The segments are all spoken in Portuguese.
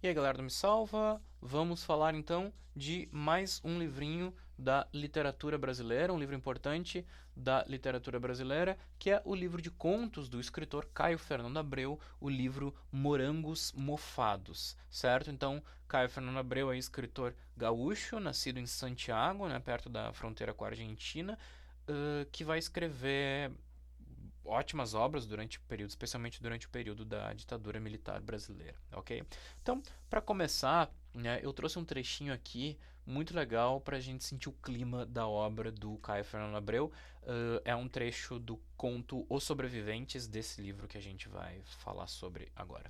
E aí, galera do Me Salva, vamos falar então de mais um livrinho da literatura brasileira, um livro importante da literatura brasileira, que é o livro de contos do escritor Caio Fernando Abreu, o livro Morangos Mofados, certo? Então, Caio Fernando Abreu é escritor gaúcho, nascido em Santiago, né, perto da fronteira com a Argentina, que vai escrever ótimas obras durante o período, especialmente durante o período da ditadura militar brasileira, ok? Então, para começar, né, eu trouxe um trechinho aqui muito legal para a gente sentir o clima da obra do Caio Fernando Abreu. É um trecho do conto Os Sobreviventes, desse livro que a gente vai falar sobre agora.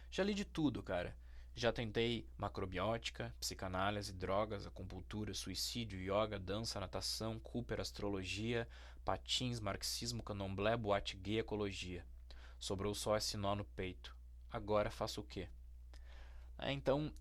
Já li de tudo, cara. Já tentei macrobiótica, psicanálise, drogas, acupuntura, suicídio, yoga, dança, natação, Cooper, astrologia, patins, marxismo, candomblé, boate gay, ecologia. Sobrou só esse nó no peito. Agora faço o quê? Então,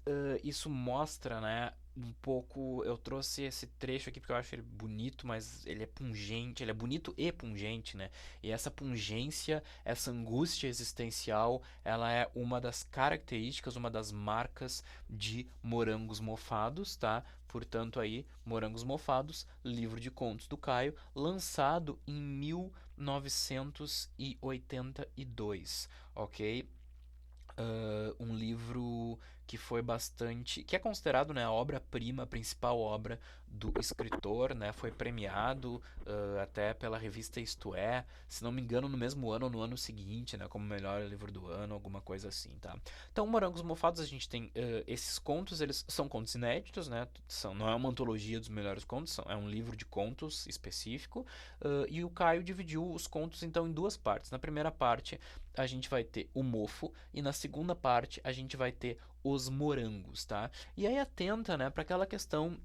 isso mostra, né, um pouco. Eu trouxe esse trecho aqui porque eu acho ele bonito, mas ele é pungente, ele é bonito e pungente, né? E essa pungência, essa angústia existencial, ela é uma das características, uma das marcas de Morangos Mofados, tá? Portanto, aí, Morangos Mofados, livro de contos do Caio, lançado em 1982, ok? Um livro que foi bastante, que é considerado, né, a obra-prima, a principal obra do escritor, né, foi premiado até pela revista Isto É, se não me engano, no mesmo ano ou no ano seguinte, né, como melhor livro do ano, alguma coisa assim, tá? Então, Morangos Mofados, a gente tem esses contos, eles são contos inéditos, né, não é uma antologia dos melhores contos, é um livro de contos específico, e o Caio dividiu os contos, então, em duas partes. Na primeira parte, a gente vai ter o mofo e na segunda parte a gente vai ter os morangos, tá? E aí atenta, né, para aquela questão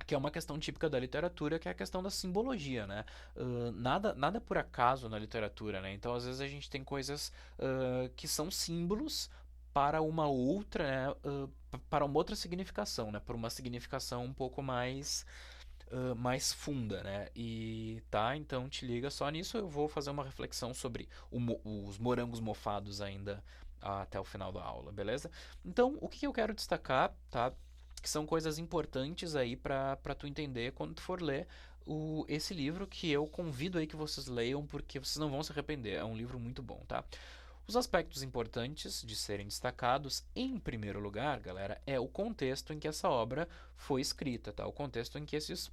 que é uma questão típica da literatura, que é a questão da simbologia, né? Nada por acaso na literatura, né? Então, às vezes a gente tem coisas que são símbolos para uma outra, né? Para uma outra significação, né? Por uma significação um pouco mais funda, né? E tá, então te liga só nisso. Eu vou fazer uma reflexão sobre os morangos mofados ainda até o final da aula, beleza? Então, o que eu quero destacar, tá? Que são coisas importantes aí para tu entender quando tu for ler esse livro, que eu convido aí que vocês leiam, porque vocês não vão se arrepender. É um livro muito bom, tá? Os aspectos importantes de serem destacados, em primeiro lugar, galera, é o contexto em que essa obra foi escrita, tá? O contexto em que esses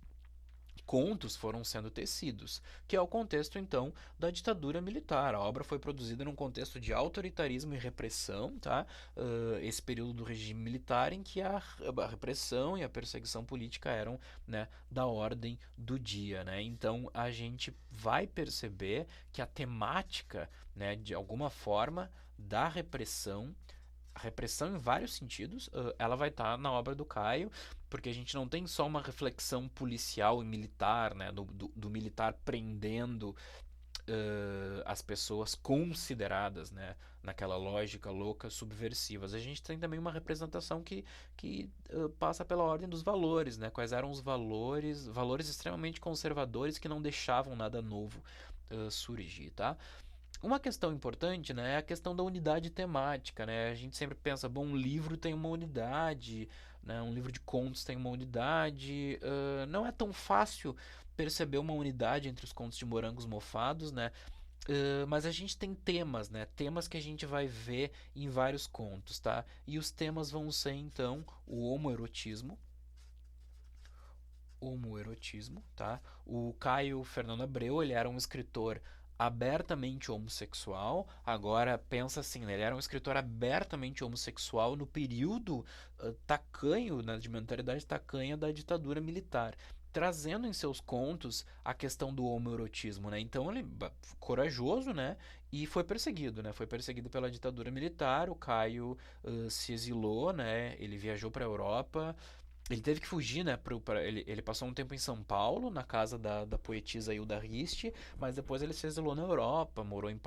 contos foram sendo tecidos, que é o contexto então da ditadura militar. A obra foi produzida num contexto de autoritarismo e repressão, tá? Esse período do regime militar em que a repressão e a perseguição política eram, né, da ordem do dia, né? Então a gente vai perceber que a temática, né, de alguma forma da repressão, a repressão em vários sentidos, ela vai estar na obra do Caio, porque a gente não tem só uma reflexão policial e militar, né, do militar prendendo as pessoas consideradas, né, naquela lógica louca subversivas. A gente tem também uma representação que passa pela ordem dos valores, né, quais eram os valores extremamente conservadores que não deixavam nada novo surgir, tá? Uma questão importante, né, é a questão da unidade temática, né? A gente sempre pensa, bom, um livro tem uma unidade, né? Um livro de contos tem uma unidade. Não é tão fácil perceber uma unidade entre os contos de Morangos Mofados, né? Mas a gente tem temas, né? Temas que a gente vai ver em vários contos, tá? E os temas vão ser, então, homoerotismo, tá? O Caio Fernando Abreu, ele era um escritor abertamente homossexual. Agora pensa assim, né? Ele era um escritor abertamente homossexual no período tacanho, né, de mentalidade tacanha da ditadura militar, trazendo em seus contos a questão do homoerotismo, né? Então ele corajoso, né? E foi perseguido, né? Foi perseguido pela ditadura militar. O Caio se exilou, né? Ele viajou para a Europa. Ele teve que fugir, né? Ele passou um tempo em São Paulo, na casa da poetisa Hilda Rist, mas depois ele se exilou na Europa, morou em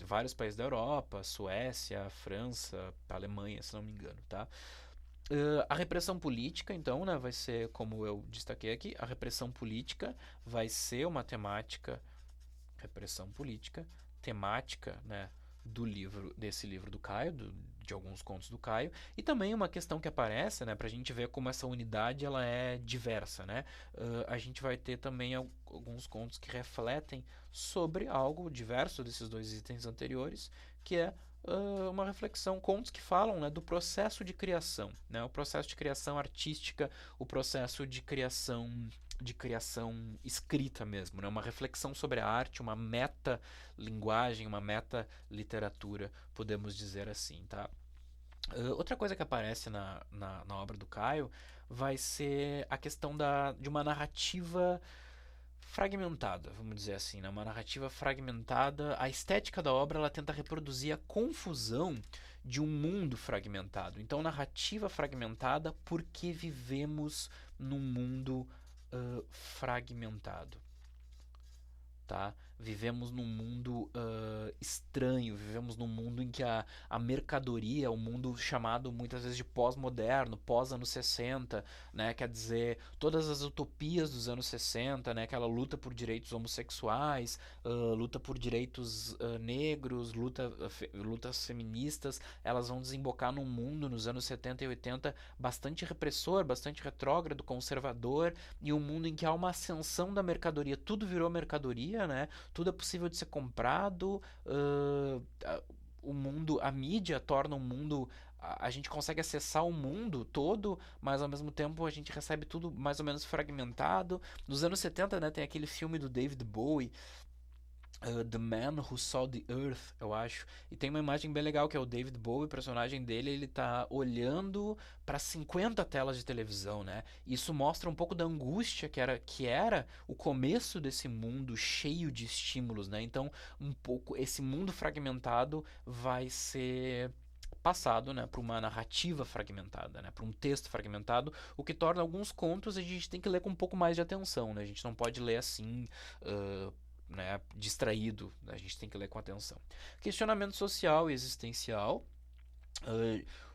vários países da Europa, Suécia, França, Alemanha, se não me engano, tá? A repressão política, então, né, vai ser, como eu destaquei aqui, a repressão política vai ser uma temática, repressão política, temática, né, desse livro do Caio, de alguns contos do Caio, e também uma questão que aparece, né, para a gente ver como essa unidade ela é diversa, né? A gente vai ter também alguns contos que refletem sobre algo diverso desses dois itens anteriores, que é uma reflexão, contos que falam, né, do processo de criação, né, o processo de criação artística, o processo de criação escrita mesmo, né, uma reflexão sobre a arte, uma meta linguagem, uma meta literatura, podemos dizer assim, tá? Outra coisa que aparece na obra do Caio vai ser a questão de uma narrativa fragmentada, vamos dizer assim, né? Uma narrativa fragmentada. A estética da obra ela tenta reproduzir a confusão de um mundo fragmentado. Então, narrativa fragmentada porque vivemos num mundo fragmentado, tá? Vivemos num mundo estranho, vivemos num mundo em que a mercadoria, o mundo chamado muitas vezes de pós-moderno, pós-anos 60, né? Quer dizer, todas as utopias dos anos 60, né? Aquela luta por direitos homossexuais, luta por direitos negros, lutas feministas, elas vão desembocar num mundo nos anos 70 e 80 bastante repressor, bastante retrógrado, conservador, e um mundo em que há uma ascensão da mercadoria, tudo virou mercadoria, né? Tudo é possível de ser comprado. O mundo, a mídia torna o mundo. A gente consegue acessar o mundo todo, mas ao mesmo tempo a gente recebe tudo mais ou menos fragmentado. Nos anos 70, né, tem aquele filme do David Bowie, The Man Who Saw the Earth, eu acho. E tem uma imagem bem legal que é o David Bowie, o personagem dele, ele tá olhando para 50 telas de televisão, né? Isso mostra um pouco da angústia que era o começo desse mundo cheio de estímulos, né? Então, um pouco esse mundo fragmentado vai ser passado, né, para uma narrativa fragmentada, né, para um texto fragmentado, o que torna alguns contos a gente tem que ler com um pouco mais de atenção, né? A gente não pode ler assim, uh, né, distraído, a gente tem que ler com atenção. Questionamento social e existencial.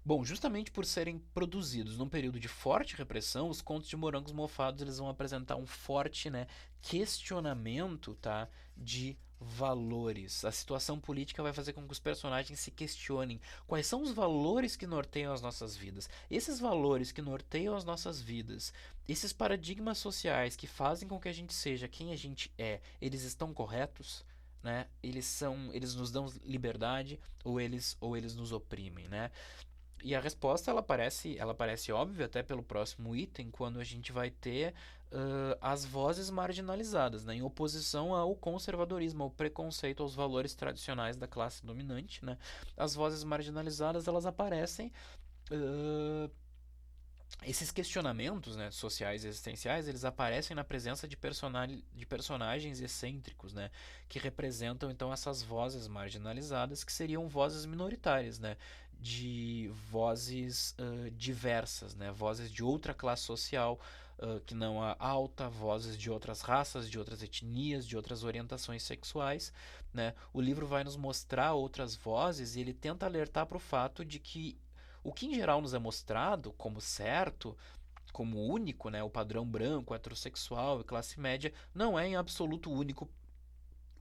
Bom, justamente por serem produzidos num período de forte repressão, os contos de Morangos Mofados eles vão apresentar um forte, né, questionamento, tá, de valores. A situação política vai fazer com que os personagens se questionem quais são os valores que norteiam as nossas vidas. Esses valores que norteiam as nossas vidas, esses paradigmas sociais que fazem com que a gente seja quem a gente é, eles estão corretos? Né? Eles nos dão liberdade ou eles nos oprimem, né? E a resposta ela parece óbvia até pelo próximo item, quando a gente vai ter as vozes marginalizadas, né, em oposição ao conservadorismo, ao preconceito, aos valores tradicionais da classe dominante, né. As vozes marginalizadas elas aparecem. uh, Esses questionamentos, né, sociais e existenciais, eles aparecem na presença de personagens excêntricos, né, que representam então essas vozes marginalizadas, que seriam vozes minoritárias, né, de vozes diversas, né, vozes de outra classe social que não a alta, vozes de outras raças, de outras etnias, de outras orientações sexuais, né. O livro vai nos mostrar outras vozes e ele tenta alertar para o fato de que o que em geral nos é mostrado como certo, como único, né, o padrão branco, heterossexual e classe média, não é em absoluto o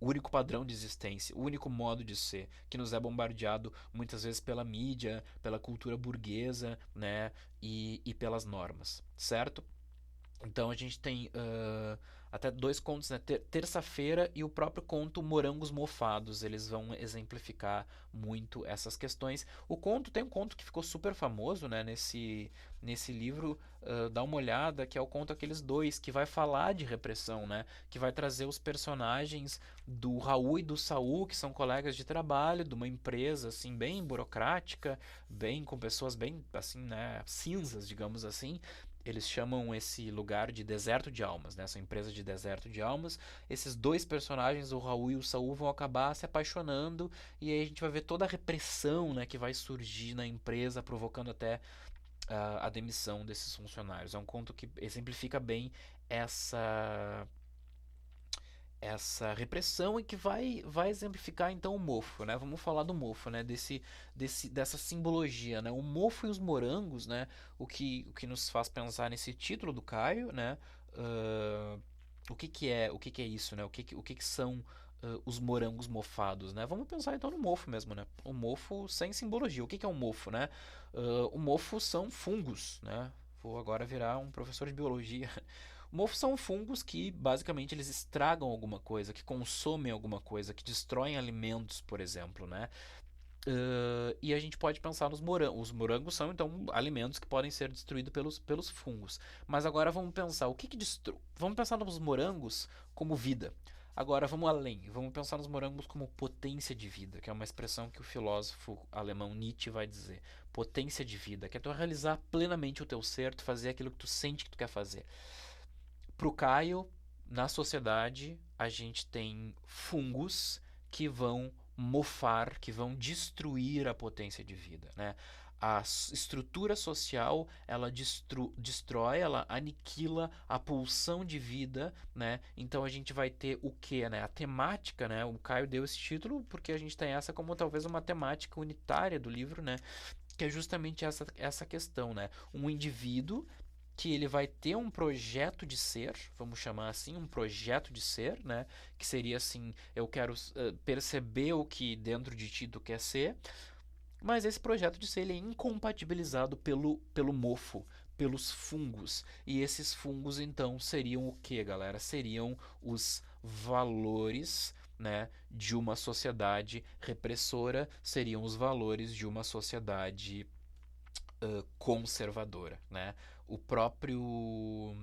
único padrão de existência, o único modo de ser, que nos é bombardeado muitas vezes pela mídia, pela cultura burguesa, né, e pelas normas, certo? Então a gente tem até dois contos, né? Terça-feira e o próprio conto Morangos Mofados. Eles vão exemplificar muito essas questões. Tem um conto que ficou super famoso, né? Nesse livro, dá uma olhada, que é o conto Aqueles Dois, que vai falar de repressão, né? Que vai trazer os personagens do Raul e do Saul, que são colegas de trabalho de uma empresa assim bem burocrática, bem com pessoas bem assim, né? Cinzas, digamos assim. Eles chamam esse lugar de deserto de almas, né? Essa empresa de deserto de almas. Esses dois personagens, o Raul e o Saul, vão acabar se apaixonando e aí a gente vai ver toda a repressão, né, que vai surgir na empresa, provocando até a demissão desses funcionários. É um conto que exemplifica bem essa essa repressão e que vai exemplificar então o mofo, né? Vamos falar do mofo, né? Dessa simbologia, né? O mofo e os morangos, né? O que nos faz pensar nesse título do Caio, né? O que que é isso, né? O que que são os morangos mofados, né? Vamos pensar então no mofo mesmo, né? O mofo sem simbologia. O que é um mofo, né? O mofo são fungos, né? Vou agora virar um professor de biologia. Mofos são fungos que basicamente eles estragam alguma coisa, que consomem alguma coisa, que destroem alimentos, por exemplo, né? E a gente pode pensar nos morangos. Os morangos são então alimentos que podem ser destruídos pelos fungos. Mas agora vamos pensar o que destrói. Vamos pensar nos morangos como vida. Agora vamos além. Vamos pensar nos morangos como potência de vida, que é uma expressão que o filósofo alemão Nietzsche vai dizer. Potência de vida, que é tu realizar plenamente o teu ser, tu fazer aquilo que tu sente que tu quer fazer. Pro Caio, na sociedade, a gente tem fungos que vão mofar, que vão destruir a potência de vida, né? A estrutura social, ela destrói, ela aniquila a pulsão de vida, né? Então a gente vai ter o que, né? A temática, né? O Caio deu esse título porque a gente tem essa como talvez uma temática unitária do livro, né? Que é justamente essa questão, né? Um indivíduo que ele vai ter um projeto de ser, vamos chamar assim, um projeto de ser, né? Que seria assim, eu quero perceber o que dentro de ti tu quer ser, mas esse projeto de ser ele é incompatibilizado pelo mofo, pelos fungos. E esses fungos então seriam o que, galera? Seriam os valores, né, de uma sociedade repressora, seriam os valores de uma sociedade conservadora, né? O próprio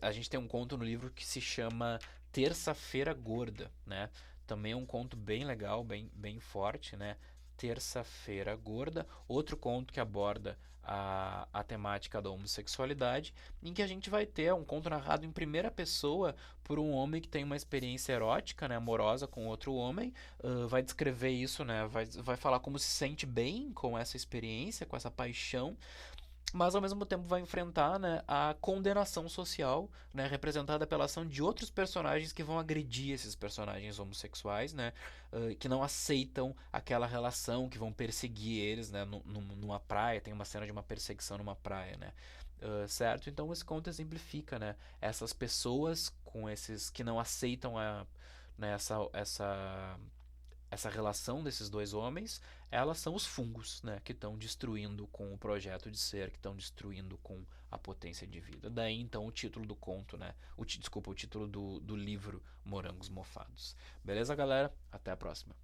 a gente tem um conto no livro que se chama Terça-feira Gorda, né? Também é um conto bem legal, bem forte, né? Terça-feira Gorda, outro conto que aborda a temática da homossexualidade, em que a gente vai ter um conto narrado em primeira pessoa por um homem que tem uma experiência erótica, né, amorosa com outro homem, vai descrever isso, né, vai falar como se sente bem com essa experiência, com essa paixão, mas ao mesmo tempo vai enfrentar, né, a condenação social, né, representada pela ação de outros personagens que vão agredir esses personagens homossexuais, né, que não aceitam aquela relação, que vão perseguir eles, né, numa praia. Tem uma cena de uma perseguição numa praia, né, certo? Então esse conto exemplifica, né, essas pessoas com esses que não aceitam né, essa relação desses dois homens, elas são os fungos, né, que estão destruindo com o projeto de ser, que estão destruindo com a potência de vida. Daí então o título do conto, né, desculpa, o título do livro Morangos Mofados. Beleza, galera? Até a próxima.